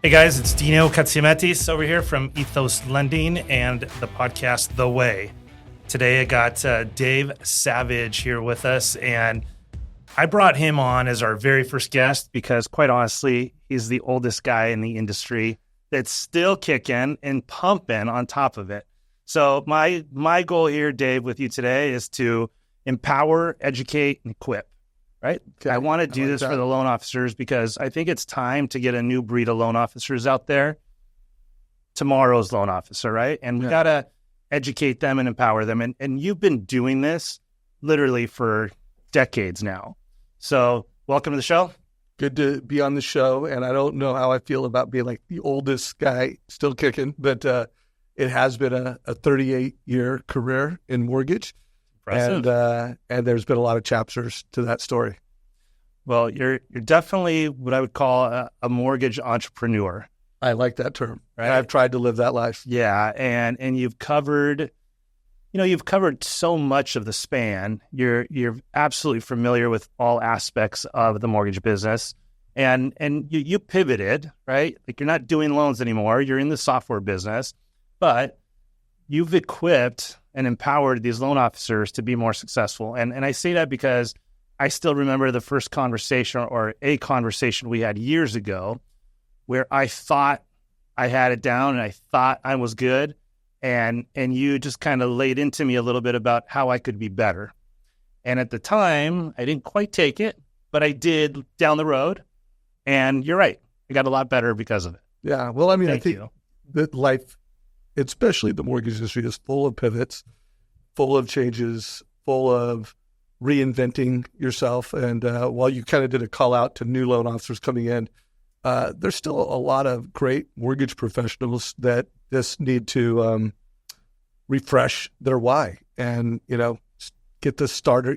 Hey guys, it's Dino Katsiametis over here from Ethos Lending and the podcast The Way. Today I got Dave Savage here with us, and I brought him on as our very first guest because, quite honestly, he's the oldest guy in the industry that's still kicking and pumping on top of it. So my goal here, Dave, with you today is to empower, educate, and equip. Right? Okay. I want to do this for the loan officers because I think it's time to get a new breed of loan officers out there. Tomorrow's loan officer, right? And we got to educate them and empower them. And you've been doing this literally for decades now. So welcome to the show. Good to be on the show. And I don't know how I feel about being like the oldest guy still kicking, but it has been a 38-year career in mortgage. And there's been a lot of chapters to that story. Well, you're definitely what I would call a mortgage entrepreneur. I like that term. Right? I've tried to live that life. Yeah, and you've covered so much of the span. You're absolutely familiar with all aspects of the mortgage business, and you pivoted, right? Like you're not doing loans anymore. You're in the software business, but you've equipped and empowered these loan officers to be more successful. And I say that because I still remember the first conversation or a conversation we had years ago where I thought I had it down and I thought I was good. And you just kind of laid into me a little bit about how I could be better. And at the time, I didn't quite take it, but I did down the road. And you're right. I got a lot better because of it. Yeah. Well, I mean, I think that life, especially the mortgage industry, is full of pivots, full of changes, full of reinventing yourself. And while you kind of did a call out to new loan officers coming in, there's still a lot of great mortgage professionals that just need to refresh their why and, get the starter,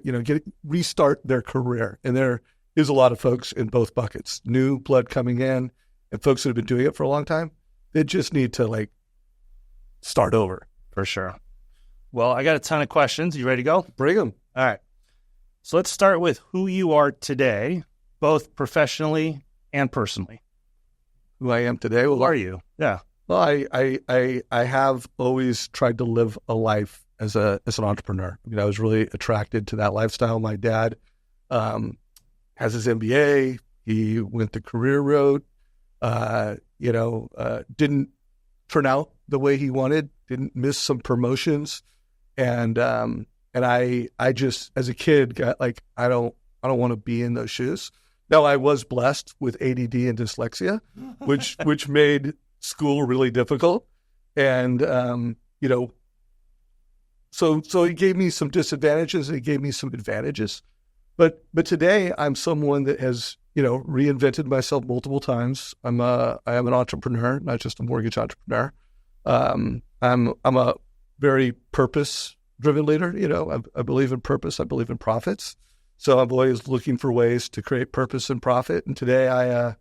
restart their career. And there is a lot of folks in both buckets, new blood coming in and folks that have been doing it for a long time. They just need to start over. For sure. Well, I got a ton of questions. You ready to go? Bring them. All right. So let's start with who you are today, both professionally and personally. Who I am today? Well, who are you? Yeah. Well, I have always tried to live a life as an entrepreneur. I mean, I was really attracted to that lifestyle. My dad has his MBA. He went the career road. Didn't turn out the way he wanted. Didn't miss some promotions. And I just, as a kid, got I don't want to be in those shoes. Now, I was blessed with ADD and dyslexia, which made school really difficult. And, so it gave me some disadvantages and it gave me some advantages. But today I'm someone that has, reinvented myself multiple times. I am an entrepreneur, not just a mortgage entrepreneur. I'm a very purpose-driven leader. I believe in purpose. I believe in profits. So I'm always looking for ways to create purpose and profit. And today I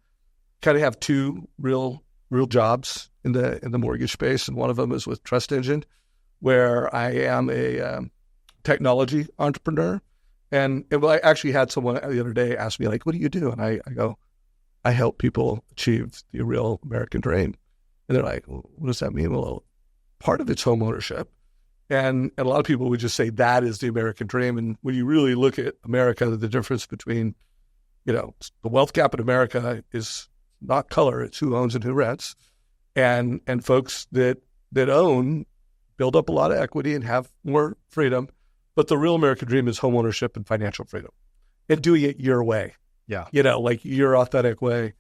kind of have two real jobs in the mortgage space, and one of them is with Trust Engine, where I am a technology entrepreneur. And I actually had someone the other day ask me, what do you do? And I go, I help people achieve the real American dream. And they're like, well, what does that mean? Well, part of it's home ownership. And a lot of people would just say that is the American dream. And when you really look at America, the difference between, the wealth gap in America is not color, it's who owns and who rents. And folks that own build up a lot of equity and have more freedom. But the real American dream is home ownership and financial freedom and doing it your way. Yeah. Your authentic way.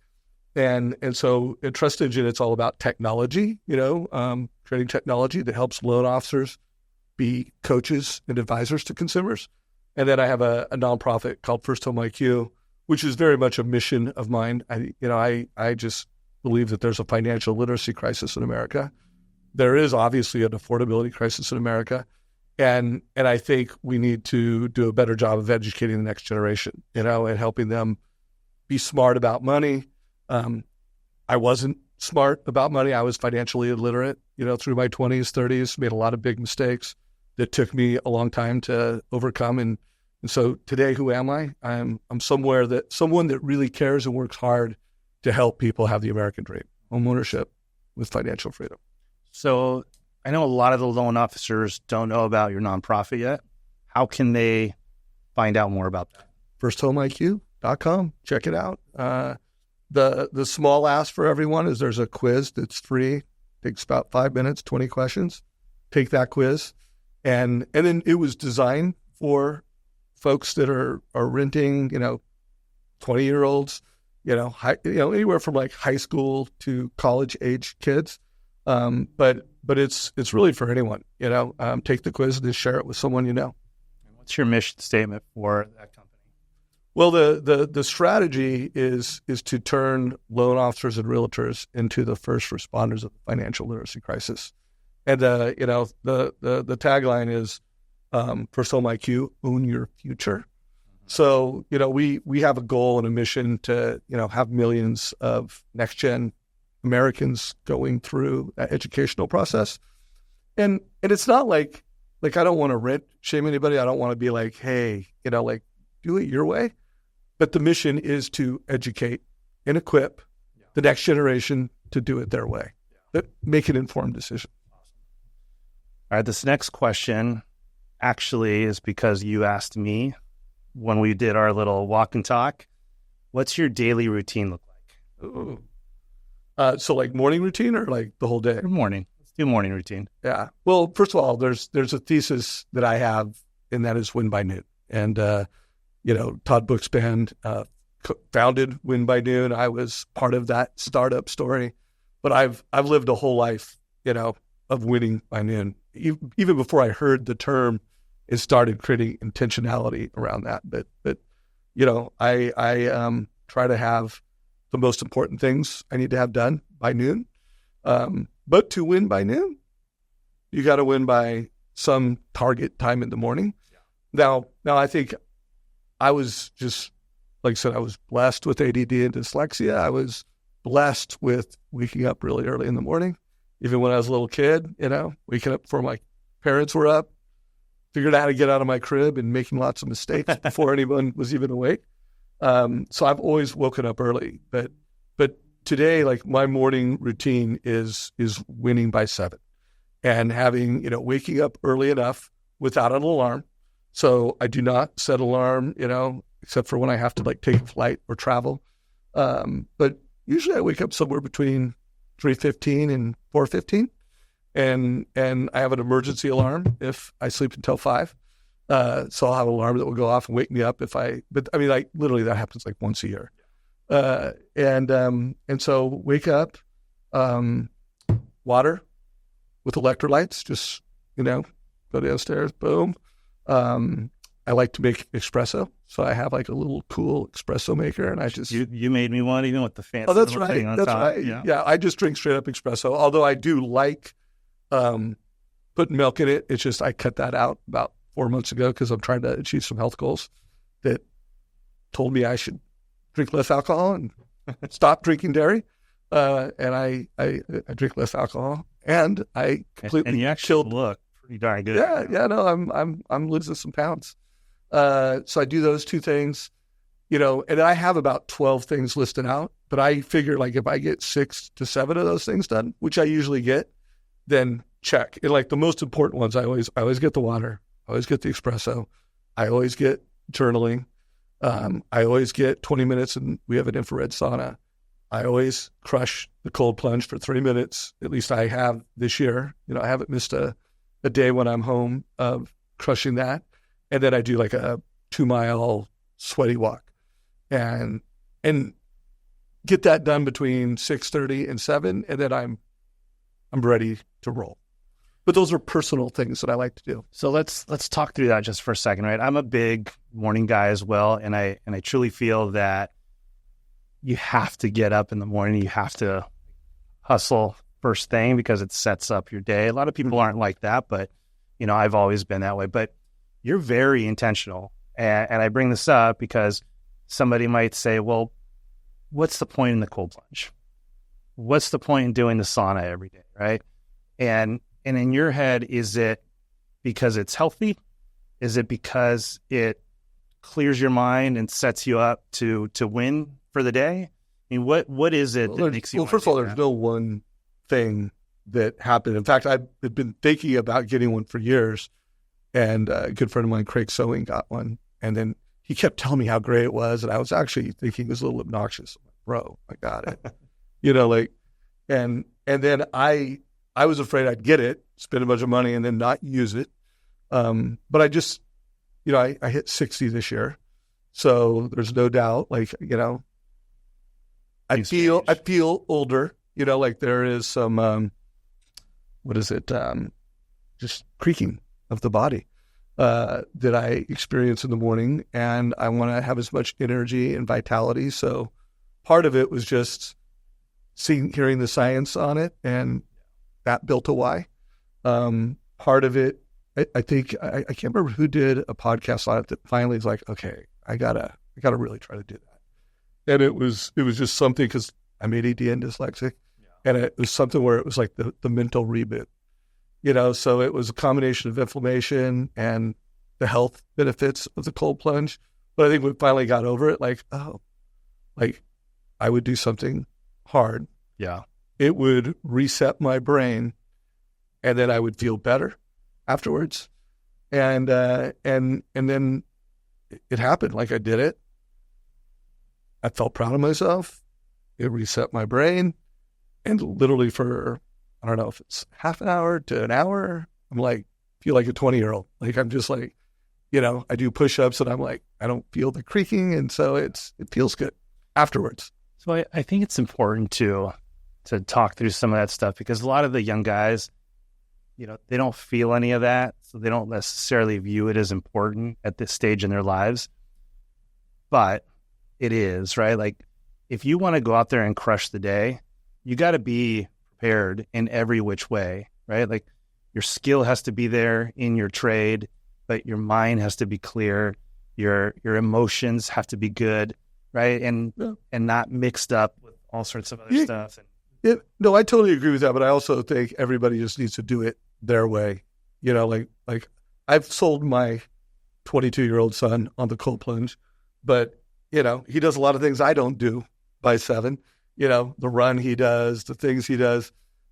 And so at Trust Engine, it's all about technology, creating technology that helps loan officers be coaches and advisors to consumers. And then I have a nonprofit called First Home IQ, which is very much a mission of mine. I just believe that there's a financial literacy crisis in America. There is obviously an affordability crisis in America. And I think we need to do a better job of educating the next generation, and helping them be smart about money. I wasn't smart about money. I was financially illiterate, through my 20s, 30s, made a lot of big mistakes that took me a long time to overcome. And so today, who am I? I'm someone that really cares and works hard to help people have the American dream. home ownership with financial freedom. So I know a lot of the loan officers don't know about your nonprofit yet. How can they find out more about that? FirstHomeIQ.com. Check it out. The small ask for everyone is there's a quiz that's free. Takes about 5 minutes, 20 questions. Take that quiz. And then it was designed for folks that are renting, 20-year-olds, anywhere from like high school to college age kids. But it's really for anyone, take the quiz and just share it with someone you know. What's your mission statement for that company? Well, the strategy is to turn loan officers and realtors into the first responders of the financial literacy crisis. And, the tagline is First Home IQ, own your future. So, we have a goal and a mission to, have millions of next-gen Americans going through that educational process. And it's not like I don't want to rent shame anybody. I don't want to be like, hey, do it your way. But the mission is to educate and equip the next generation to do it their way. But make an informed decision. All right, this next question actually is because you asked me when we did our little walk and talk. What's your daily routine look like? Ooh. So like morning routine or like the whole day? Morning. Let's do morning routine. Yeah. Well, first of all, there's a thesis that I have, and that is win by noon. And, Todd Bookspan founded Win by Noon. I was part of that startup story, but I've lived a whole life, of winning by noon. Even before I heard the term, it started creating intentionality around that. But I try to have the most important things I need to have done by noon. But to win by noon, you got to win by some target time in the morning. Yeah. Now I think I was just, like I said, I was blessed with ADD and dyslexia. I was blessed with waking up really early in the morning. Even when I was a little kid, waking up before my parents were up, figured out how to get out of my crib and making lots of mistakes before anyone was even awake. So I've always woken up early, but today, like my morning routine is winning by 7 and having, waking up early enough without an alarm. So I do not set alarm, except for when I have to like take a flight or travel. But usually I wake up somewhere between 3:15 and 4:15. And I have an emergency alarm if I sleep until 5. So I'll have an alarm that will go off and wake me up literally that happens like once a year. And so wake up, water with electrolytes, just, go downstairs, boom. I like to make espresso. So I have like a little cool espresso maker, and I just... You made me one, even with the fancy that's little right. thing on That's top. right. Yeah, I just drink straight up espresso, although I do like putting milk in it. It's just I cut that out about 4 months ago because I'm trying to achieve some health goals that told me I should drink less alcohol and stop drinking dairy. And I drink less alcohol, and I completely and you actually look pretty darn good. Yeah. No, I'm losing some pounds. So I do those 2 things, and then I have about 12 things listed out, but I figure like if I get 6 to 7 of those things done, which I usually get, then check. And like the most important ones, I always get the water. I always get the espresso. I always get journaling. I always get 20 minutes and we have an infrared sauna. I always crush the cold plunge for 3 minutes. At least I have this year. I haven't missed a day when I'm home of crushing that. And then I do like a 2-mile sweaty walk and get that done between 6:30 and 7. And then I'm ready to roll. But those are personal things that I like to do. So let's talk through that just for a second, right? I'm a big morning guy as well, and I truly feel that you have to get up in the morning. You have to hustle first thing because it sets up your day. A lot of people aren't like that, but I've always been that way. But you're very intentional, and I bring this up because somebody might say, "Well, what's the point in the cold plunge? What's the point in doing the sauna every day, right?" And in your head, is it because it's healthy? Is it because it clears your mind and sets you up to win for the day? I mean, what is it that makes you? Well, first of all, there's no one thing that happened. In fact, I've been thinking about getting one for years, and a good friend of mine, Craig Sewing, got one, and then he kept telling me how great it was, and I was actually thinking it was a little obnoxious. I'm like, bro, I got it, and then I was afraid I'd get it, spend a bunch of money, and then not use it. But I just, I hit 60 this year, so there's no doubt, I feel older, like there is some, just creaking of the body that I experience in the morning, and I want to have as much energy and vitality. So part of it was just hearing the science on it, and that built a why. Part of it, I think, I can't remember who did a podcast on it that finally is like, okay, I gotta really try to do that. And it was just something, because I'm ADD and dyslexic, and it was something where it was like the mental reboot, so it was a combination of inflammation and the health benefits of the cold plunge. But I think we finally got over it, I would do something hard. Yeah. It would reset my brain, and then I would feel better afterwards. And then it happened. I did it. I felt proud of myself. It reset my brain. And literally for, I don't know if it's half an hour to an hour, I'm feel like a 20-year-old. I'm just I do push-ups, and I'm I don't feel the creaking. And so it feels good afterwards. So I think it's important to talk through some of that stuff, because a lot of the young guys, they don't feel any of that. So they don't necessarily view it as important at this stage in their lives. But it is, right? If you want to go out there and crush the day, you got to be prepared in every which way, right? Your skill has to be there in your trade, but your mind has to be clear. Your emotions have to be good, right? And not mixed up with all sorts of other stuff. No, I totally agree with that, but I also think everybody just needs to do it their way. I've sold my 22-year-old son on the cold plunge, but he does a lot of things I don't do by 7, the run he does, the things he does.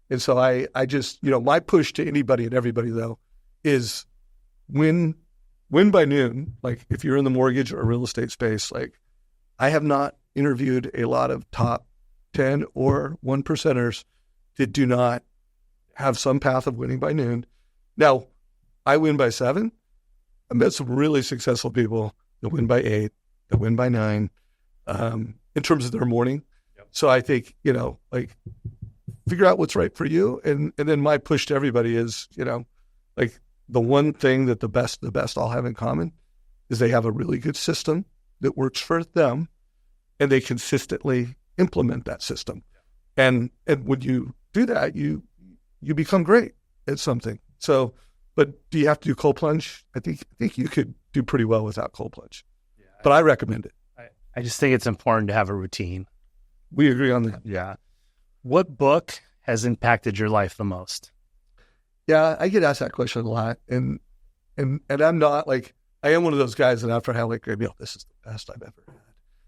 And so I just, my push to anybody and everybody, though, is win by noon. If you're in the mortgage or real estate space, I have not interviewed a lot of top 10 or 1%ers that do not have some path of winning by noon. Now, I win by 7. I met some really successful people that win by 8, that win by 9, in terms of their morning. Yep. So I think, figure out what's right for you. And then my push to everybody is, the one thing that the best all have in common is they have a really good system that works for them, and they consistently implement that system. And when you do that, you become great at something. So, but do you have to do cold plunge? I think you could do pretty well without cold plunge. Yeah, but I recommend it. I just think it's important to have a routine. We agree on that. Yeah. What book has impacted your life the most? Yeah, I get asked that question a lot, and I'm not I am one of those guys that after I have this is the best I've ever had.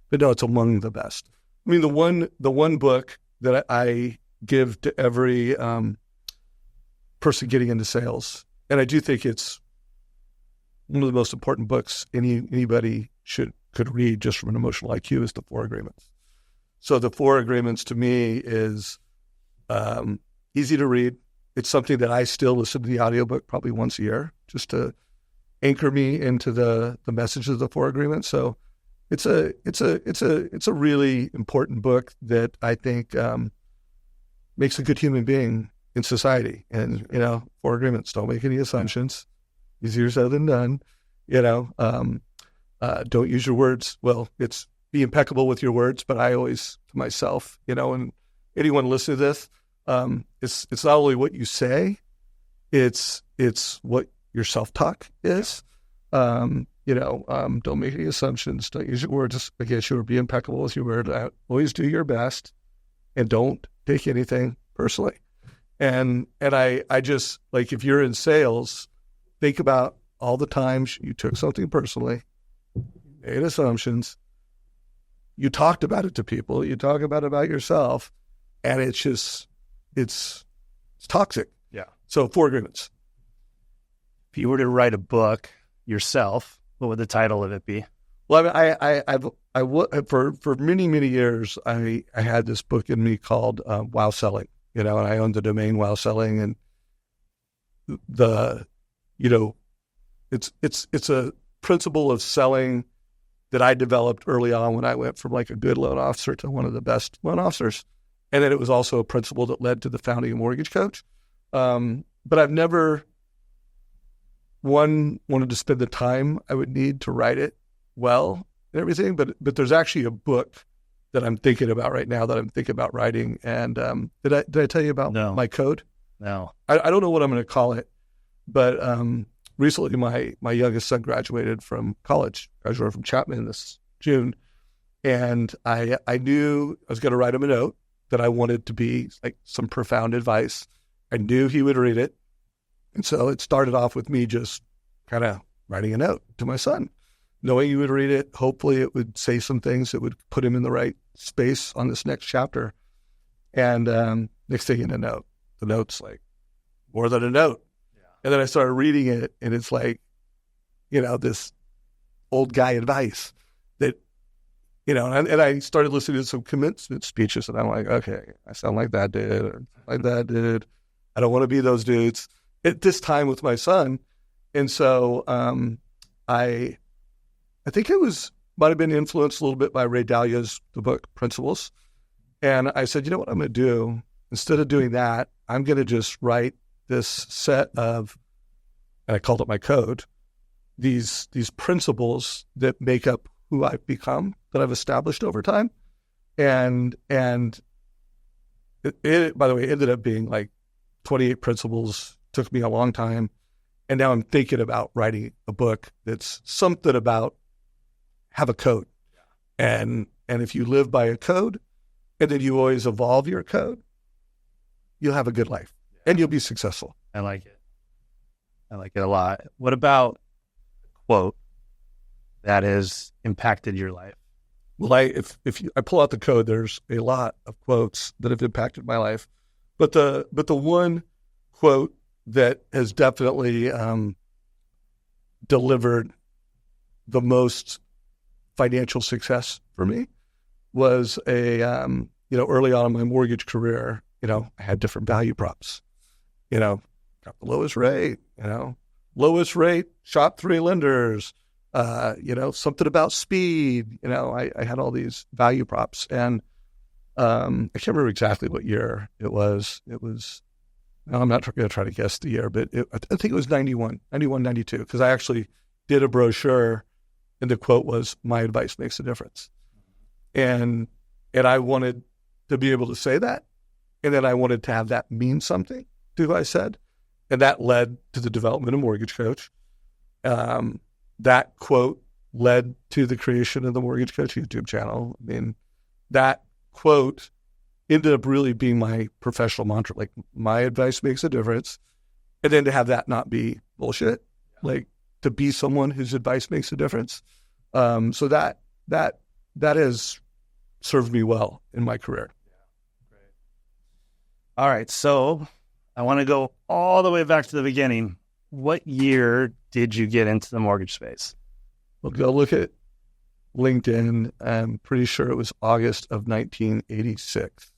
But no, it's among the best. I mean, the one book that I give to every person getting into sales, and I do think it's one of the most important books anybody could read just from an emotional IQ, is the 4 Agreements. So the 4 Agreements to me is easy to read. It's something that I still listen to the audiobook probably once a year, just to anchor me into the message of the 4 Agreements. So it's a really important book that I think makes a good human being in society. And 4 Agreements: don't make any assumptions. Easier said than done. Don't use your words. Well, it's be impeccable with your words, but I always, to myself, and anyone listening to this, it's not only what you say, it's what your self-talk is. Don't make any assumptions. Don't use your words against you, or be impeccable with your word. Always do your best, and don't take anything personally. And I just, if you're in sales, think about all the times you took something personally, made assumptions, you talked about it to people, you talk about yourself, and it's just, it's toxic. Yeah. So 4 agreements. If you were to write a book yourself, what would the title of it be? Well, for many, many years, I had this book in me called Wow Selling, and I owned the domain Wow Selling, and it's a principle of selling that I developed early on when I went from like a good loan officer to one of the best loan officers. And then it was also a principle that led to the founding of Mortgage Coach. But I've never, wanted to spend the time I would need to write it well and everything. But there's actually a book that I'm thinking about right now that I'm thinking about writing. And did I tell you about my code? No. I don't know what I'm going to call it, but recently my youngest son graduated from college. Graduated from Chapman this June. And I knew I was going to write him a note that I wanted to be like some profound advice. I knew he would read it. And so it started off with me just kind of writing a note to my son, knowing he would read it. Hopefully it would say some things that would put him in the right space on this next chapter. And next thing in the note's like more than a note. Yeah. And then I started reading it, and it's like, this old guy advice that, and I started listening to some commencement speeches, and I'm like, okay, I sound like that dude, or like that dude. I don't want to be those dudes at this time with my son. And so I think it might have been influenced a little bit by Ray Dalio's the book Principles. And I said, you know what I'm going to do? Instead of doing that, I'm going to just write this set of, and I called it my code, these principles that make up who I've become, that I've established over time. And it by the way, ended up being like 28 principles. Took me a long time. And now I'm thinking about writing a book that's something about have a code. Yeah. And if you live by a code, and then you always evolve your code, you'll have a good life, and you'll be successful. I like it. I like it a lot. What about a quote that has impacted your life? Well, I pull out the code, there's a lot of quotes that have impacted my life, but the one quote that has definitely delivered the most financial success for me was early on in my mortgage career, I had different value props, got the lowest rate, shop 3 lenders, something about speed, I had all these value props, and I can't remember exactly what year it was. I'm not going to try to guess the year, but I think it was 91, 92, because I actually did a brochure, and the quote was, "My advice makes a difference." And I wanted to be able to say that, and then I wanted to have that mean something to who I said, and that led to the development of Mortgage Coach. That quote led to the creation of the Mortgage Coach YouTube channel. I mean, that quote ended up really being my professional mantra, like my advice makes a difference. And then to have that not be bullshit, like to be someone whose advice makes a difference. So that has served me well in my career. Yeah, great. All right. So I want to go all the way back to the beginning. What year did you get into the mortgage space? Well, go look at LinkedIn. I'm pretty sure it was August of 1986.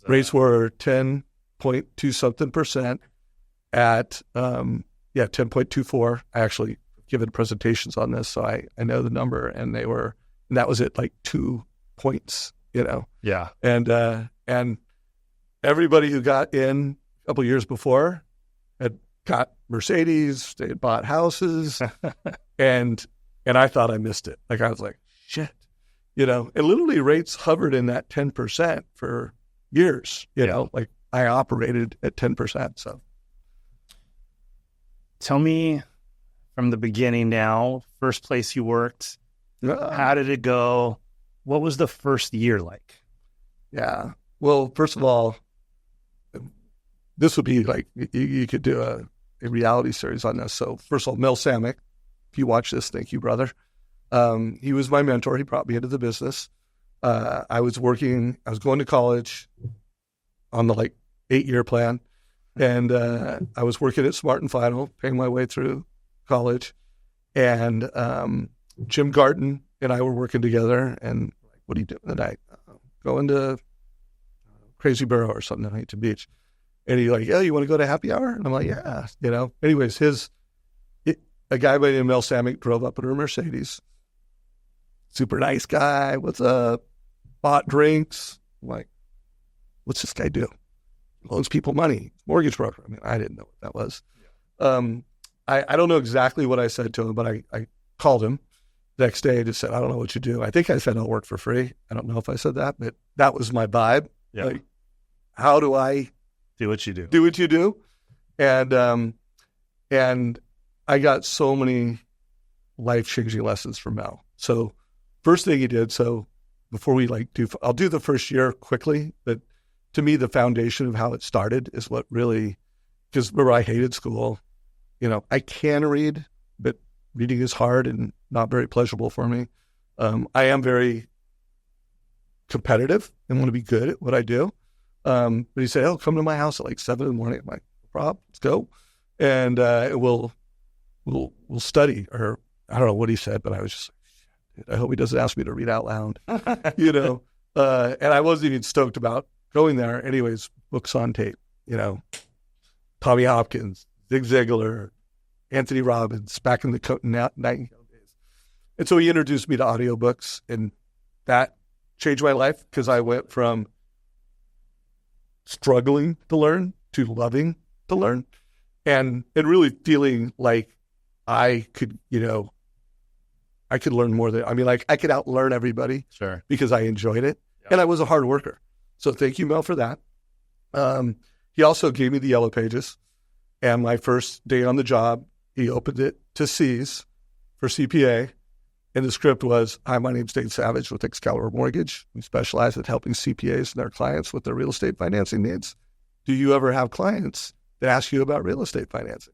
Rates were 10.2 something percent at 10.24. I actually given presentations on this, so I know the number, and that was at like 2 points, Yeah. And everybody who got in a couple years before had got Mercedes, they had bought houses, and I thought I missed it. Like I was like, shit, and literally rates hovered in that 10% for years, like I operated at 10%. So tell me from the beginning now, first place you worked, how did it go? What was the first year like? Yeah. Well, first of all, this would be like, you could do a reality series on this. So first of all, Mel Samick, if you watch this, thank you, brother. He was my mentor. He brought me into the business. I was going to college on the 8-year plan. And I was working at Smart and Final, paying my way through college. And Jim Garten and I were working together. And what are you doing tonight? Going to Crazy Barrel or something at Huntington Beach. And he's like, "Oh, you want to go to happy hour?" And I'm like, "Yeah." Anyways, a guy by the name of Mel Samick drove up in her Mercedes. Super nice guy. What's up? Bought drinks. I'm like, what's this guy do? Loans people money. Mortgage broker. I mean, I didn't know what that was. Yeah. I don't know exactly what I said to him, but I called him the next day and just said, "I don't know what you do." I think I said, "I'll work for free." I don't know if I said that, but that was my vibe. Yeah. Like, how do I do what you do? Do what you do. And I got so many life-changing lessons from Mel. So first thing he did, so before we I'll do the first year quickly, but to me, the foundation of how it started is what really, because remember, I hated school. I can read, but reading is hard and not very pleasurable for me. I am very competitive and want to be good at what I do. But he said, "Oh, come to my house at 7 in the morning." I'm like, "No problem, let's go." And we'll study, or I don't know what he said, but I was just like, I hope he doesn't ask me to read out loud, and I wasn't even stoked about going there. Anyways, books on tape, Tommy Hopkins, Zig Ziglar, Anthony Robbins, back in the Coat and Nightingale days. And so he introduced me to audiobooks, and that changed my life because I went from struggling to learn to loving to learn, and really feeling like I could learn more than, I could outlearn everybody. Sure. Because I enjoyed it. Yeah. And I was a hard worker. So thank you, Mel, for that. He also gave me the Yellow Pages, and my first day on the job, he opened it to C's for CPA. And the script was, "Hi, my name's Dave Savage with Excalibur Mortgage. We specialize in helping CPAs and their clients with their real estate financing needs. Do you ever have clients that ask you about real estate financing?"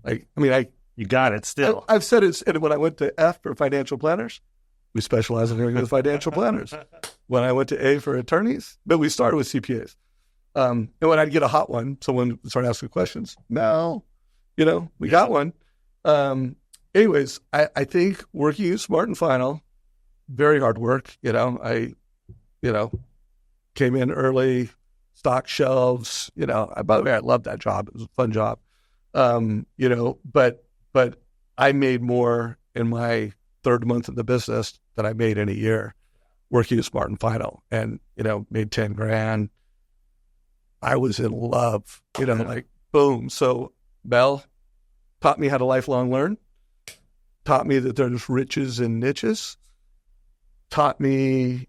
You got it still. I've said it. And when I went to F for financial planners, we specialize in working with financial planners. When I went to A for attorneys, but we started with CPAs. And when I'd get a hot one, someone would start asking questions. "No, we got one." Anyways, I think working at Smart and Final, very hard work. I came in early, stocked shelves. By the way, I loved that job. It was a fun job. But I made more in my third month of the business than I made in a year working at Smart and Final, and made 10 grand. I was in love. Boom. So Mel taught me how to lifelong learn. Taught me that there's riches in niches. Taught me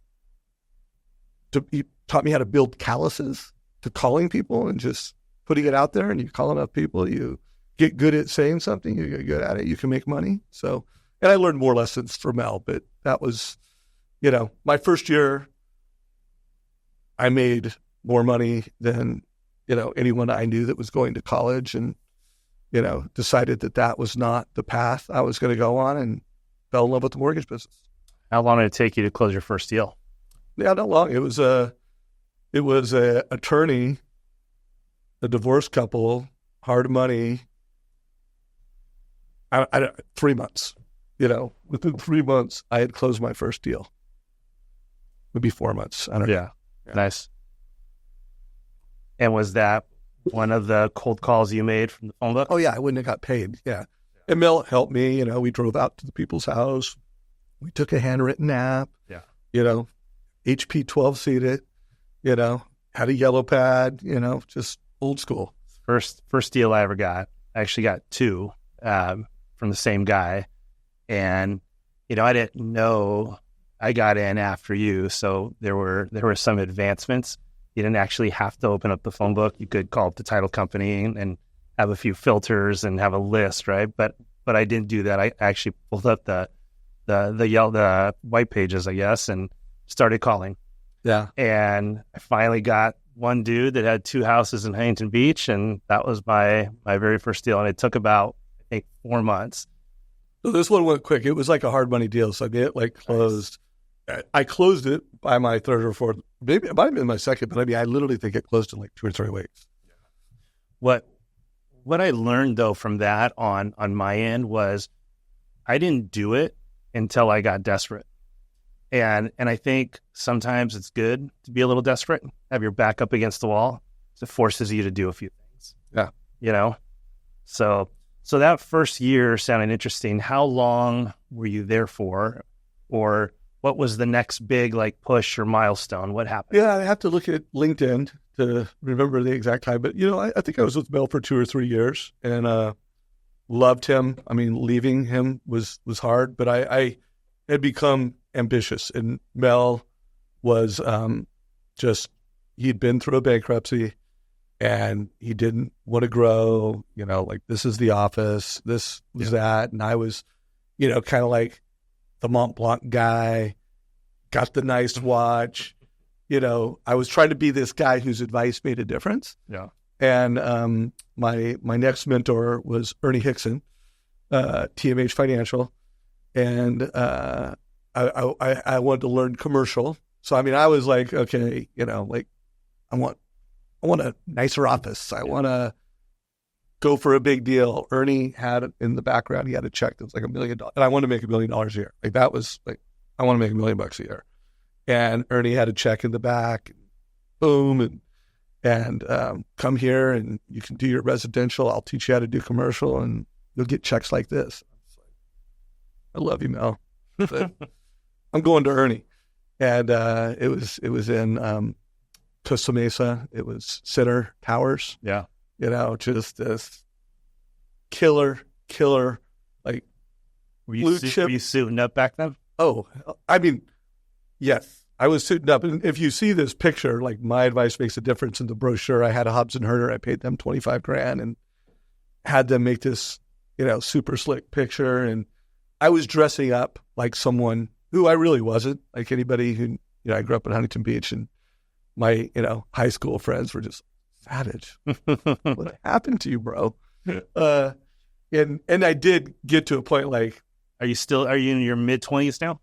how to build calluses to calling people and just putting it out there. And you call enough people, you get good at saying something, you get good at it, you can make money. So, and I learned more lessons from Mel, but that was, my first year, I made more money than, anyone I knew that was going to college, and decided that was not the path I was going to go on, and fell in love with the mortgage business. How long did it take you to close your first deal? Yeah, not long. It was a attorney, a divorced couple, hard money. 3 months. Within 3 months, I had closed my first deal. Maybe 4 months. I don't know. Yeah. Nice. And was that one of the cold calls you made from the phone book? Oh, yeah. I wouldn't have got paid. Yeah. And Mel helped me. We drove out to the people's house. We took a handwritten app. Yeah. HP 12-seated, had a yellow pad, just old school. First deal I ever got. I actually got two from the same guy. And, I didn't know I got in after you. So there were some advancements. You didn't actually have to open up the phone book. You could call up the title company and have a few filters and have a list, right? But I didn't do that. I actually pulled up the white pages, I guess, and started calling. Yeah. And I finally got one dude that had 2 houses in Huntington Beach, and that was my very first deal. And it took about, I think, 4 months. So this one went quick. It was like a hard money deal. So I mean, it like closed. I closed it by my third or fourth. Maybe it might have been my second, but I mean, I literally think it closed in like 2 or 3 weeks. What I learned though from that on my end was I didn't do it until I got desperate. And I think sometimes it's good to be a little desperate, have your back up against the wall. It forces you to do a few things. Yeah. You know? So that first year sounded interesting. How long were you there for? Or what was the next big like push or milestone? What happened? Yeah, I have to look at LinkedIn to remember the exact time. But, I think I was with Mel for 2 or 3 years and loved him. I mean, leaving him was hard, but I had become ambitious. And Mel was he'd been through a bankruptcy and he didn't want to grow, like this is the office, this was that. And I was, kind of like the Mont Blanc guy, got the nice watch. I was trying to be this guy whose advice made a difference. Yeah. And my next mentor was Ernie Hickson, TMH Financial. And I wanted to learn commercial. So, I mean, I was like, okay, like I want a nicer office. I want to go for a big deal. Ernie had in the background, he had a check that was like $1 million. And I wanted to make $1 million a year. Like that was like, I want to make $1 million a year. And Ernie had a check in the back, boom, and come here and you can do your residential. I'll teach you how to do commercial and you'll get checks like this. I love you, Mel. But I'm going to Ernie. And it was in Costa Mesa. It was Center Towers. Yeah. Just this killer, like were you suiting up back then? Oh, I mean, yes. I was suiting up. And if you see this picture, like my advice makes a difference in the brochure. I had a Hobbs and Herder. I paid them $25,000 and had them make this, super slick picture. And I was dressing up like someone who I really wasn't, like anybody who, I grew up in Huntington Beach and my, high school friends were just savage. What happened to you, bro? And I did get to a point like, are you in your mid-20s now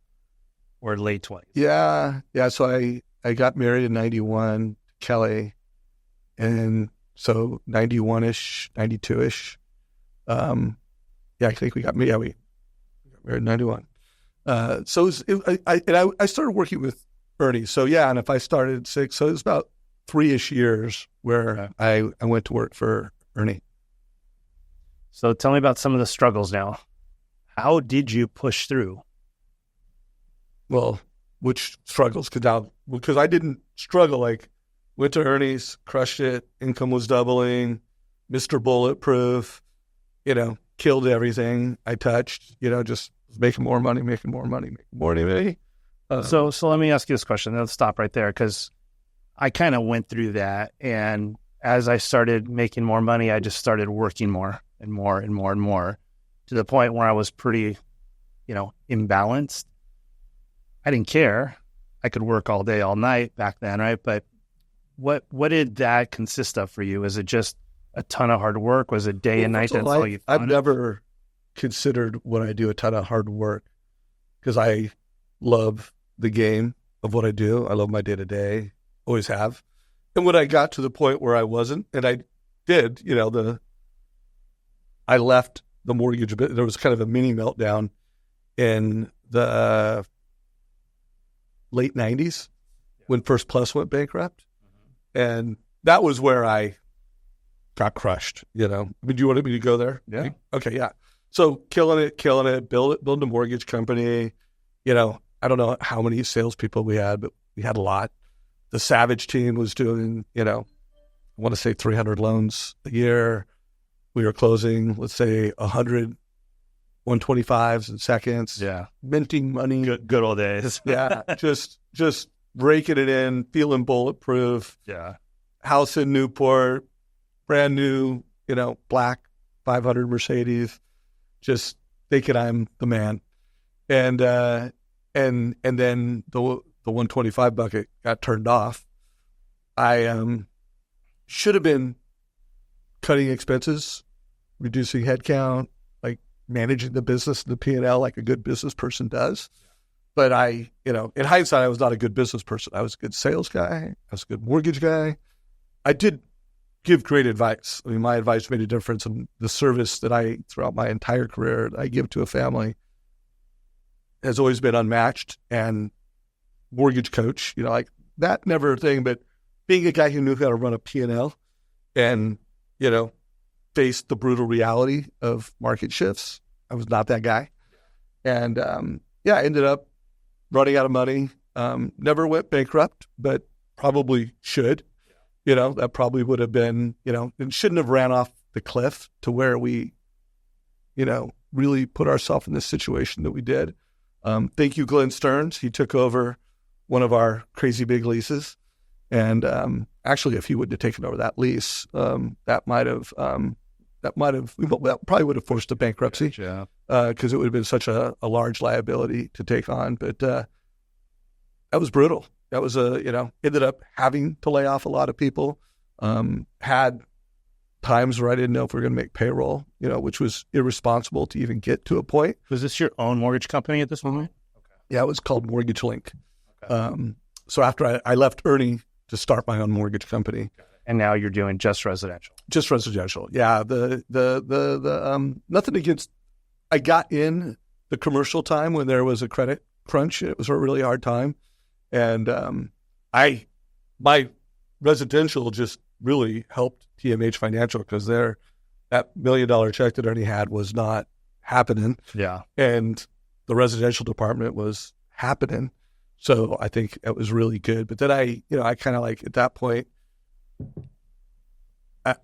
or late 20s? Yeah. So I got married in 91 to Kelly. And so 91-ish, 92-ish. I think we got married in 91. So I started working with Ernie. So yeah, and if I started at 6, so it was about 3-ish years where I went to work for Ernie. So tell me about some of the struggles now. How did you push through? Well, which struggles? Because I didn't struggle. Like, went to Ernie's, crushed it. Income was doubling. Mr. Bulletproof. Killed everything I touched. Just making more money. So let me ask you this question. Let's stop right there because I kind of went through that, and as I started making more money, I just started working more and more and more and more to the point where I was pretty, imbalanced. I didn't care. I could work all day, all night back then, right? But what did that consist of for you? Is it just a ton of hard work? Was it day and night? That's all you I've never considered when I do a ton of hard work because I love the game of what I do. I love my day-to-day, always have. And when I got to the point where I wasn't, and I did, I left the mortgage bit. There was kind of a mini meltdown in the late 90s when First Plus went bankrupt. Mm-hmm. And that was where I got crushed, I mean, do you want me to go there? Yeah. Okay, yeah. So killing it, building a mortgage company. I don't know how many salespeople we had, but we had a lot. The Savage team was doing, I want to say 300 loans a year. We were closing, let's say 100 125s in seconds. Yeah. Minting money. Good old days. Yeah. Just raking it in, feeling bulletproof. Yeah. House in Newport, brand new, black 500 Mercedes, just thinking I'm the man. And then the 125 bucket got turned off. I should have been cutting expenses, reducing headcount, like managing the business, the P&L, like a good business person does. But in hindsight, I was not a good business person. I was a good sales guy. I was a good mortgage guy. I did give great advice. I mean, my advice made a difference, and the service that throughout my entire career, I give to a family has always been unmatched. And mortgage coach, like that never a thing, but being a guy who knew how to run a P&L and, face the brutal reality of market shifts. I was not that guy. And, I ended up running out of money. Never went bankrupt, but probably should. That probably would have been, and shouldn't have ran off the cliff to where we, really put ourselves in this situation that we did. Thank you, Glenn Stearns. He took over one of our crazy big leases. And actually, if he wouldn't have taken over that lease, that probably would have forced a bankruptcy. Yeah. Because it would have been such a large liability to take on. But that was brutal. That was ended up having to lay off a lot of people. Had times where I didn't know if we were going to make payroll, which was irresponsible to even get to a point. Was this your own mortgage company at this point? Okay. Yeah, it was called Mortgage Link. Okay. So after I left Ernie to start my own mortgage company. And now you're doing just residential. Just residential. Yeah. The nothing against, I got in the commercial time when there was a credit crunch. It was a really hard time. And my residential just really helped TMH Financial because that $1 million check that Ernie had was not happening. Yeah. And the residential department was happening. So I think it was really good. But then I kind of like at that point,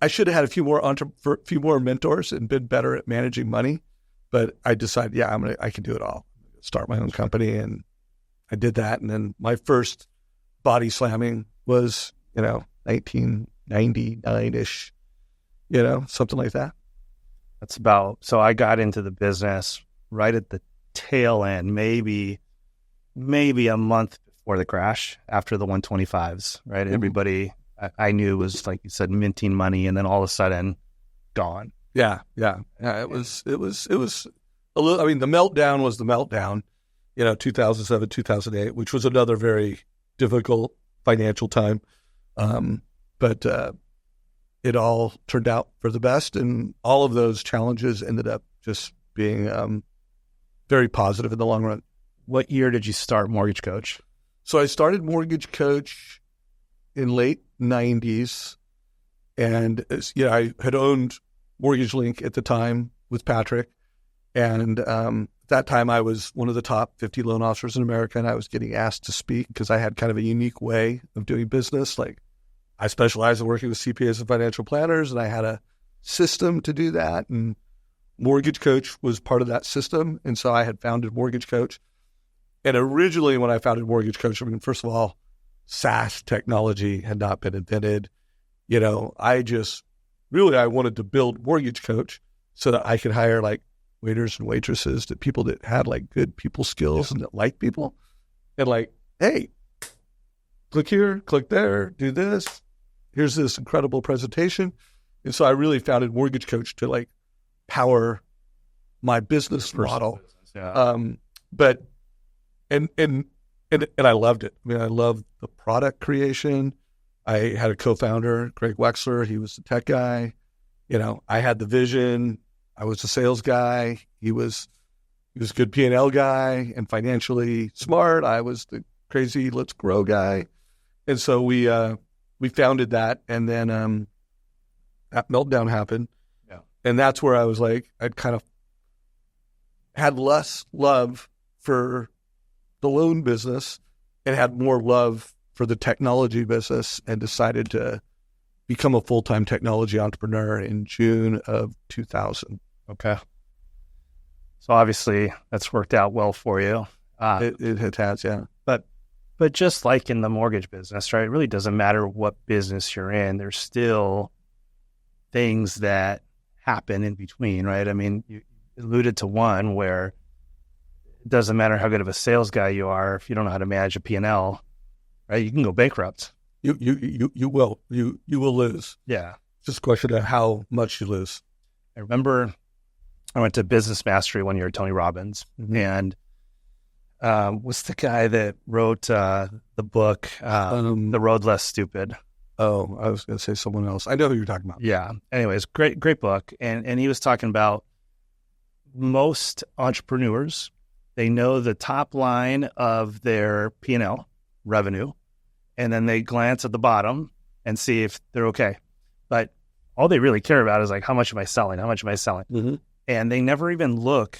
I should have had a few more mentors and been better at managing money. But I decided, I can do it all. Start my own company, and I did that. And then my first body slamming was, 1999-ish, something like that. So I got into the business right at the tail end, maybe a month before the crash, after the 125s, right? Mm-hmm. Everybody I knew was, like you said, minting money, and then all of a sudden gone. Yeah. It was a little, I mean, the meltdown was the meltdown, 2007, 2008, which was another very difficult financial time. But it all turned out for the best, and all of those challenges ended up just being very positive in the long run. What year did you start Mortgage Coach? So I started Mortgage Coach in late 90s, and I had owned Mortgage Link at the time with Patrick, and at that time I was one of the top 50 loan officers in America, and I was getting asked to speak because I had kind of a unique way of doing business. Like, I specialize in working with CPAs and financial planners, and I had a system to do that, and Mortgage Coach was part of that system. And so I had founded Mortgage Coach. And originally when I founded Mortgage Coach, I mean, first of all, SaaS technology had not been invented. I wanted to build Mortgage Coach so that I could hire like waiters and waitresses, that people that had like good people skills and that liked people. And like, hey, click here, click there, do this. Here's this incredible presentation. And so I really founded Mortgage Coach to like power my business model. Yeah. But I loved it. I mean, I loved the product creation. I had a co-founder, Greg Wexler. He was the tech guy. I had the vision. I was the sales guy. He was a good P&L guy and financially smart. I was the crazy let's grow guy. And so we founded that, and then that meltdown happened. Yeah. And that's where I was like, I'd kind of had less love for the loan business and had more love for the technology business, and decided to become a full-time technology entrepreneur in June of 2000. Okay. So obviously that's worked out well for you. It has, yeah. But just like in the mortgage business, right? It really doesn't matter what business you're in. There's still things that happen in between, right? I mean, you alluded to one where it doesn't matter how good of a sales guy you are if you don't know how to manage a P&L, right? You can go bankrupt. You will lose. Yeah. It's just a question of how much you lose. I remember I went to Business Mastery one year, Tony Robbins, and what's the guy that wrote the book, The Road Less Stupid? Oh, I was going to say someone else. I know who you're talking about. Yeah. Anyways, great book. And he was talking about most entrepreneurs, they know the top line of their P&L revenue, and then they glance at the bottom and see if they're okay. But all they really care about is like, how much am I selling? How much am I selling? Mm-hmm. And they never even look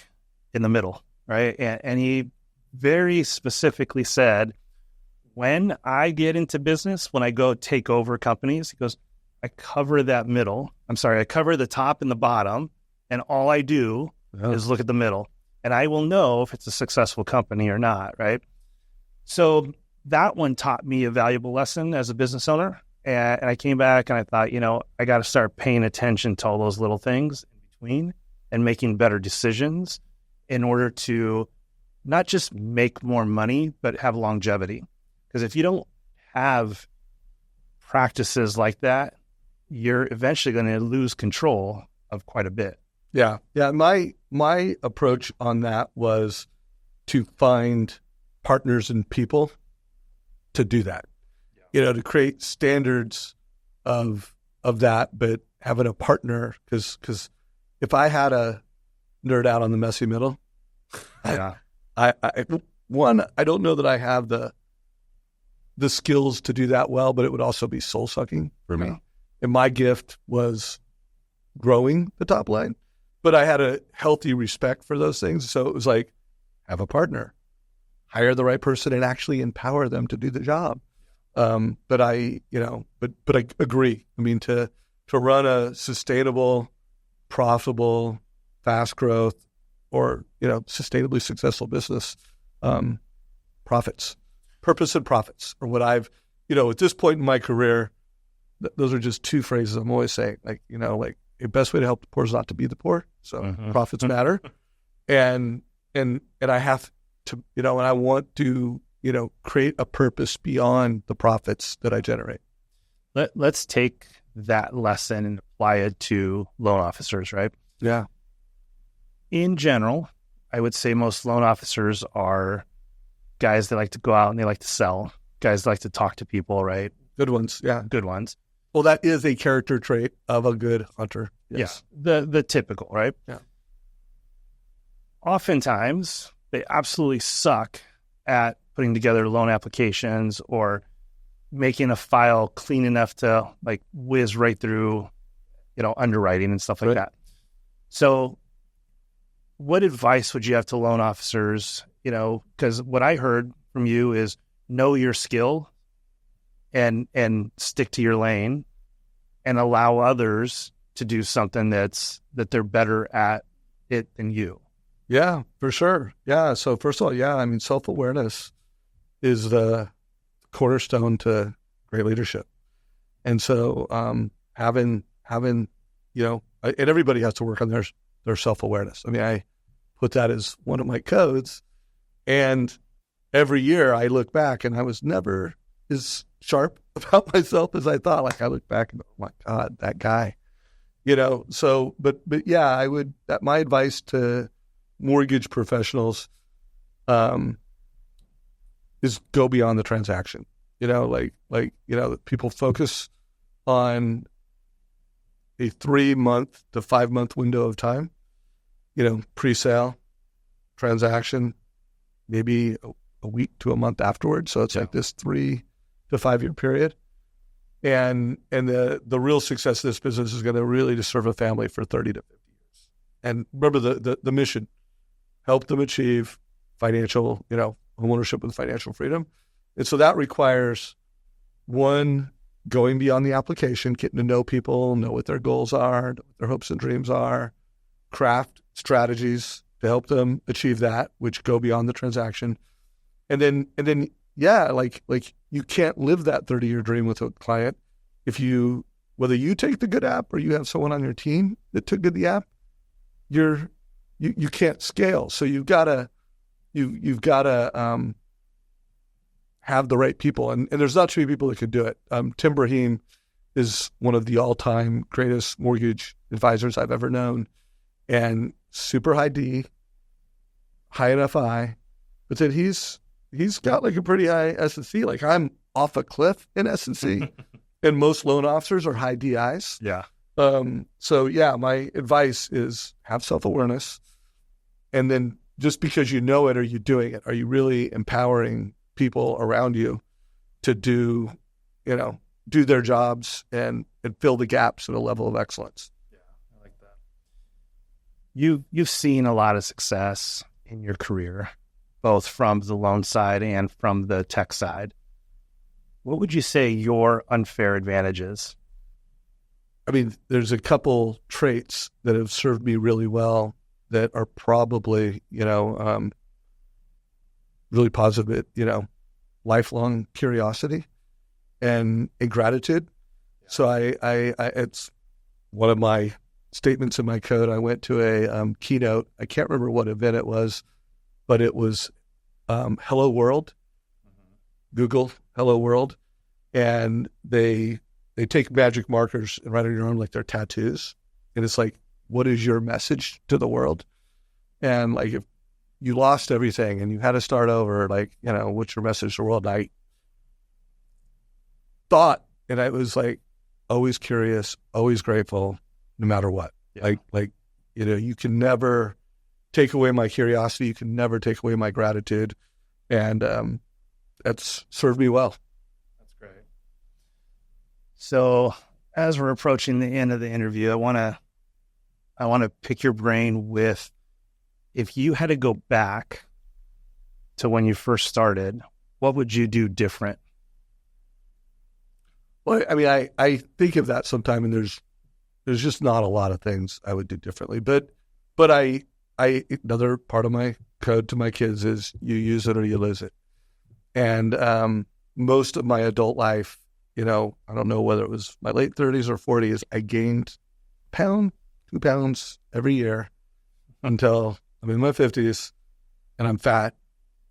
in the middle, right? And he very specifically said, when I get into business, when I go take over companies, he goes, I cover the top and the bottom, and all I do is look at the middle, and I will know if it's a successful company or not, right? So that one taught me a valuable lesson as a business owner. And I came back and I thought, I got to start paying attention to all those little things in between and making better decisions in order to not just make more money, but have longevity. Because if you don't have practices like that, you're eventually going to lose control of quite a bit. Yeah. Yeah. My approach on that was to find partners and people to do that, to create standards of that, but having a partner, because if I had a nerd out on the messy middle, I don't know that I have the skills to do that well, but it would also be soul sucking for me. And my gift was growing the top line, but I had a healthy respect for those things. So it was like, have a partner, hire the right person, and actually empower them to do the job. But I agree. I mean, to run a sustainable, profitable, fast growth, or sustainably successful business, purpose and profits are what I've, at this point in my career, those are just two phrases I'm always saying. Like, the best way to help the poor is not to be the poor. So profits matter, and I have to, and I want to, create a purpose beyond the profits that I generate. Let's take that lesson and apply it to loan officers, right? Yeah. In general, I would say most loan officers are guys that like to go out and they like to sell, guys that like to talk to people, right? Good ones. Yeah. Good ones. Well, that is a character trait of a good hunter. Yes. Yeah. The typical, right? Yeah. Oftentimes, they absolutely suck at putting together loan applications or making a file clean enough to like whiz right through, underwriting and stuff like that. So what advice would you have to loan officers? Because what I heard from you is know your skill and stick to your lane and allow others to do something that they're better at it than you. Yeah, for sure. Yeah. So first of all, self-awareness is the cornerstone to great leadership. And so having, and everybody has to work on their self-awareness. I put that as one of my codes. And every year I look back and I was never as sharp about myself as I thought. Like I look back and, oh my God, that guy, so, but yeah, my advice to mortgage professionals, is go beyond the transaction. People focus on a 3-month to 5-month window of time, pre-sale, transaction, maybe a week to a month afterwards. So it's like this 3 to 5 year period. And the real success of this business is going to really to serve a family for 30 to 50 years. And remember the mission, help them achieve financial, homeownership with financial freedom. And so that requires, one, going beyond the application, getting to know people, know what their goals are, know what their hopes and dreams are, craft strategies to help them achieve that, which go beyond the transaction. And then you can't live that 30-year dream with a client whether you take the good app or you have someone on your team that took the app, you can't scale. So you've got to have the right people, and there's not too many people that could do it. Tim Brahim is one of the all-time greatest mortgage advisors I've ever known, and super high D, high enough I, but then he's got like a pretty high S&C. Like I'm off a cliff in S&C, and most loan officers are high DIs. Yeah. So yeah, my advice is have self-awareness, and then just because you know it, are you doing it? Are you really empowering people around you to do their jobs and fill the gaps at a level of excellence? Yeah, I like that. You've seen a lot of success in your career, both from the loan side and from the tech side. What would you say your unfair advantage is? I mean, there's a couple traits that have served me really well that are probably, really positive, lifelong curiosity and gratitude. Yeah. So I it's one of my statements in my code. I went to a keynote. I can't remember what event it was, but it was Hello World, Google Hello World. And they take magic markers and write on your arm like they're tattoos. And it's like, what is your message to the world? And like, if you lost everything and you had to start over, like, what's your message to the world? And I thought, and I was like, always curious, always grateful, no matter what. Yeah. Like, you can never take away my curiosity. You can never take away my gratitude. And that's served me well. That's great. So as we're approaching the end of the interview, I want to pick your brain with, if you had to go back to when you first started, what would you do different? Well, I mean, I think of that sometime, and there's just not a lot of things I would do differently. But I another part of my code to my kids is you use it or you lose it. And most of my adult life, I don't know whether it was my late 30s or 40s, I gained 2 pounds every year until I'm in my 50s, and I'm fat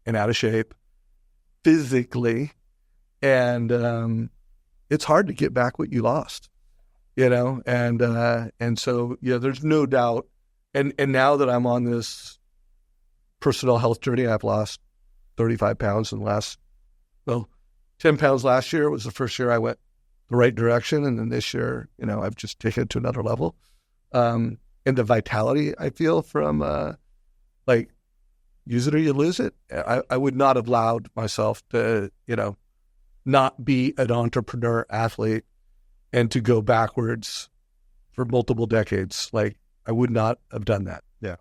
and out of shape physically. And it's hard to get back what you lost, and so, there's no doubt. And now that I'm on this personal health journey, I've lost 35 pounds in the last, 10 pounds last year was the first year I went the right direction. And then this year, I've just taken it to another level. And the vitality I feel from, use it or you lose it. I would not have allowed myself to, not be an entrepreneur athlete and to go backwards for multiple decades. Like, I would not have done that. Yeah.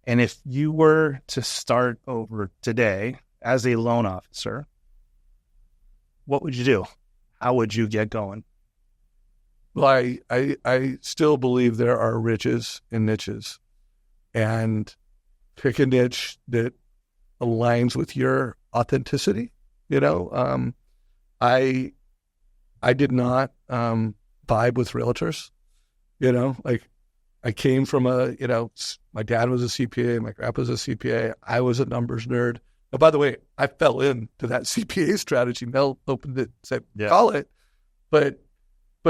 And if you were to start over today as a loan officer, what would you do? How would you get going? Well, I still believe there are riches and niches, and pick a niche that aligns with your authenticity. I did not vibe with realtors. I came from my dad was a CPA, my grandpa was a CPA. I was a numbers nerd. Oh, by the way, I fell into that CPA strategy. Mel opened it, said, call it. But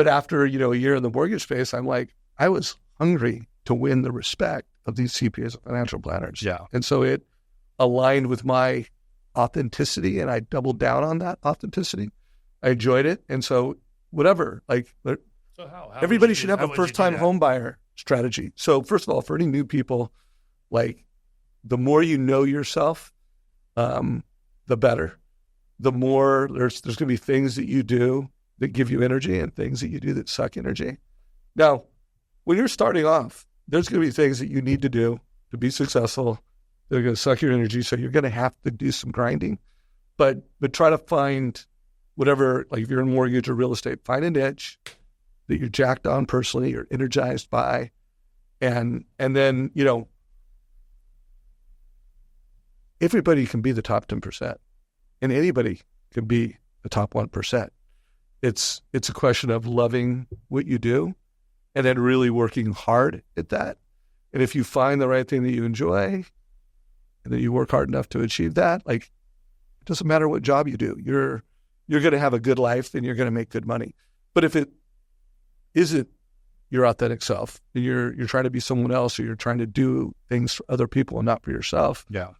after, a year in the mortgage space, I'm like, I was hungry to win the respect of these CPAs and financial planners. Yeah. And so it aligned with my authenticity, and I doubled down on that authenticity. I enjoyed it. And so whatever, so how everybody should have a first-time home buyer strategy. So first of all, for any new people, the more you know yourself, the better. The more there's going to be things that you do that give you energy and things that you do that suck energy. Now, when you're starting off, there's going to be things that you need to do to be successful that are going to suck your energy. So you're going to have to do some grinding, but try to find whatever, if you're in mortgage or real estate, find a niche that you're jacked on personally, you're energized by, and then, everybody can be the top 10%, and anybody can be the top 1%. It's a question of loving what you do and then really working hard at that. And if you find the right thing that you enjoy and then you work hard enough to achieve that, it doesn't matter what job you do, you're going to have a good life and you're going to make good money. But if it isn't your authentic self. You're trying to be someone else, or you're trying to do things for other people and not for yourself. Yeah.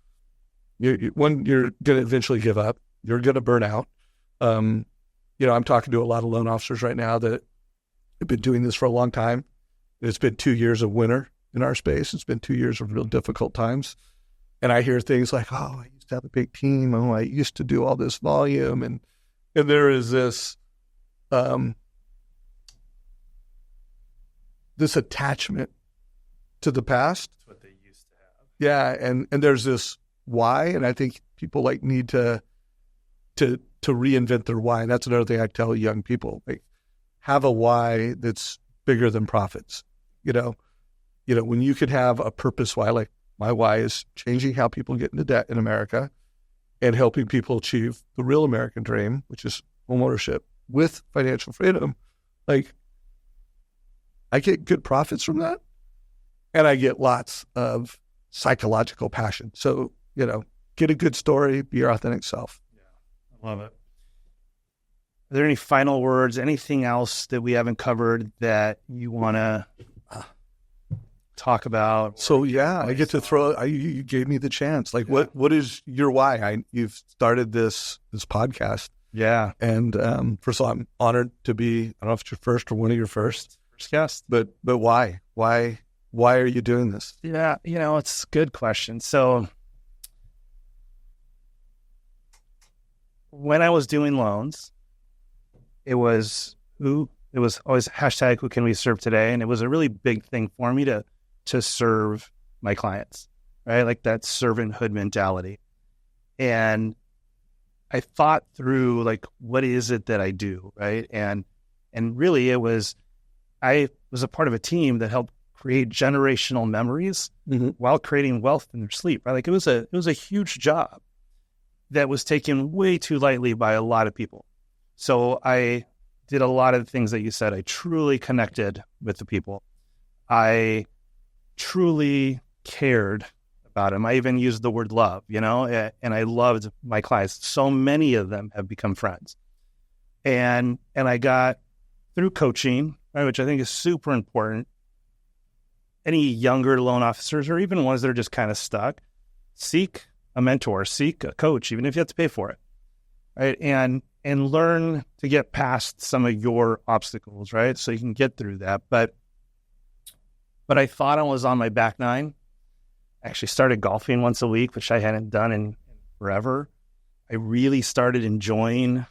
You're going to eventually give up. You're going to burn out. I'm talking to a lot of loan officers right now that have been doing this for a long time. It's been 2 years of winter in our space. It's been 2 years of real difficult times. And I hear things like, oh, I used to have a big team. Oh, I used to do all this volume. And there is this, this attachment to the past. That's what they used to have. Yeah. And there's this why. And I think people need to reinvent their why. And that's another thing I tell young people, have a why that's bigger than profits. When you could have a purpose why, like my why is changing how people get into debt in America and helping people achieve the real American dream, which is homeownership with financial freedom. Like, I get good profits from that, and I get lots of psychological passion. So, get a good story, be your authentic self. Yeah, I love it. Are there any final words, anything else that we haven't covered that you want to talk about? So, yeah, I get to you gave me the chance. Like, yeah. What is your why? You've started this podcast. Yeah. And first of all, I'm honored to be, I don't know if it's your first or one of your first guests. But why? Why are you doing this? Yeah, it's a good question. So when I was doing loans, it was always hashtag who can we serve today? And it was a really big thing for me to serve my clients, right? Like that servanthood mentality. And I thought through, like, what is it that I do, right? And really I was a part of a team that helped create generational memories while creating wealth in their sleep, right? Like it was a huge job that was taken way too lightly by a lot of people. So I did a lot of the things that you said. I truly connected with the people. I truly cared about them. I even used the word love, and I loved my clients. So many of them have become friends. And I got through coaching, right, which I think is super important. Any younger loan officers, or even ones that are just kind of stuck, seek a mentor, seek a coach, even if you have to pay for it, right? And learn to get past some of your obstacles, right? So you can get through that. But I thought I was on my back nine. I actually started golfing once a week, which I hadn't done in forever. I really started enjoying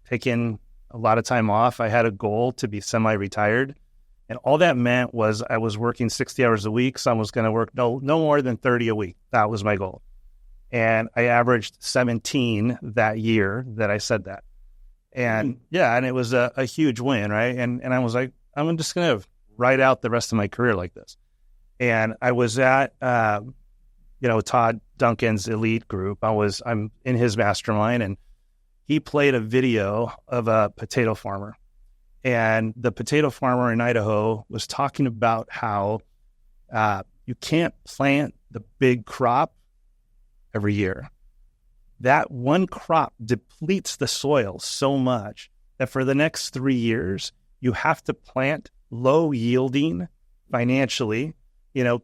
taking a lot of time off. I had a goal to be semi-retired. And all that meant was I was working 60 hours a week. So I was going to work no more than 30 a week. That was my goal. And I averaged 17 that year that I said that. And and it was a huge win, right? And I was like, I'm just going to write out the rest of my career like this. And I was at, Todd Duncan's elite group. I'm in his mastermind, and he played a video of a potato farmer. And the potato farmer in Idaho was talking about how you can't plant the big crop every year. That one crop depletes the soil so much that for the next 3 years, you have to plant low yielding financially,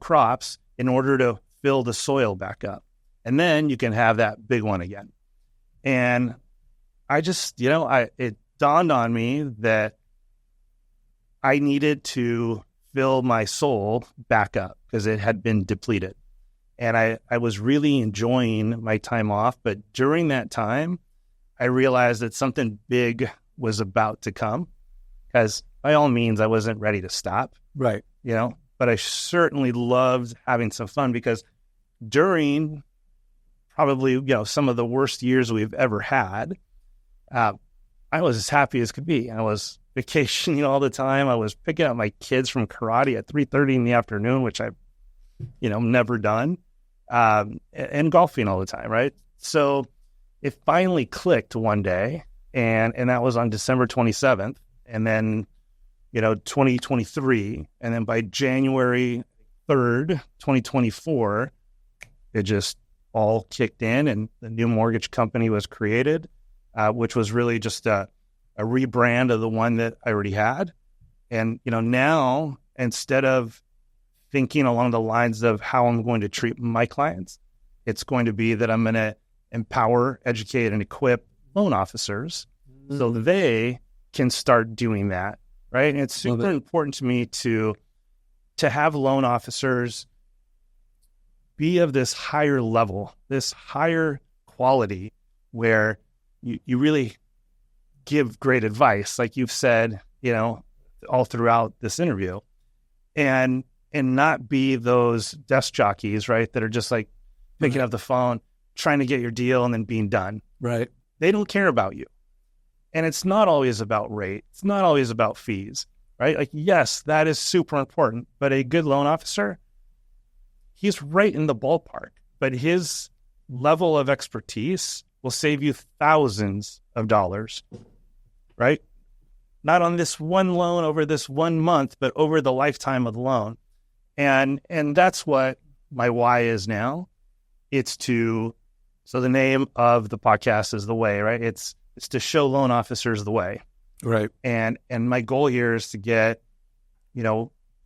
crops in order to fill the soil back up. And then you can have that big one again. And I just, it dawned on me that I needed to fill my soul back up because it had been depleted. And I was really enjoying my time off. But during that time, I realized that something big was about to come, because by all means, I wasn't ready to stop. Right. But I certainly loved having some fun, because during probably, some of the worst years we've ever had, I was as happy as could be. I was vacationing all the time. I was picking up my kids from karate at 3:30 in the afternoon, which I've, never done, and golfing all the time, right? So it finally clicked one day, and that was on December 27th, and then, 2023, and then by January 3rd, 2024, it just all kicked in, and the new mortgage company was created, which was really just a rebrand of the one that I already had. And, now instead of thinking along the lines of how I'm going to treat my clients, it's going to be that I'm going to empower, educate, and equip loan officers so they can start doing that, right? And it's super important to me to have loan officers be of this higher level, this higher quality, where you really give great advice, like you've said, all throughout this interview, and not be those desk jockeys, right, that are just like picking up the phone, trying to get your deal and then being done. Right. They don't care about you. And it's not always about rate. It's not always about fees, right? Like, yes, that is super important, but a good loan officer, he's right in the ballpark, but his level of expertise will save you thousands of dollars, right? Not on this one loan over this 1 month, but over the lifetime of the loan. And that's what my why is now. So the name of the podcast is The Way, right? It's to show loan officers the way. Right. And my goal here is to get,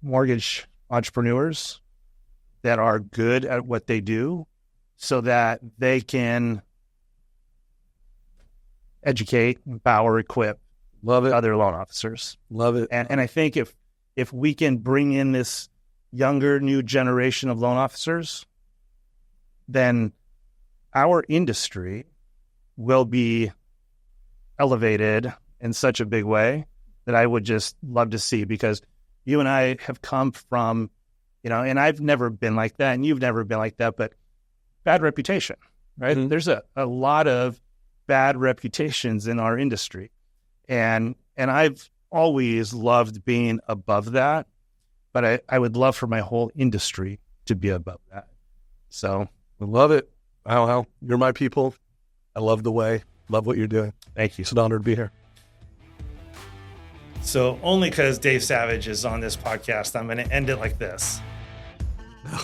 mortgage entrepreneurs that are good at what they do so that they can educate, empower, equip other loan officers. Love it. And I think if we can bring in this younger, new generation of loan officers, then our industry will be elevated in such a big way that I would just love to see, because you and I have come from, and I've never been like that, and you've never been like that, but bad reputation, right? Mm-hmm. There's a lot of bad reputations in our industry. And I've always loved being above that, but I would love for my whole industry to be above that. So I love it. Wow, you're my people. I love The Way. Love what you're doing. Thank you. It's an honor to be here. So only because Dave Savage is on this podcast, I'm going to end it like this. No.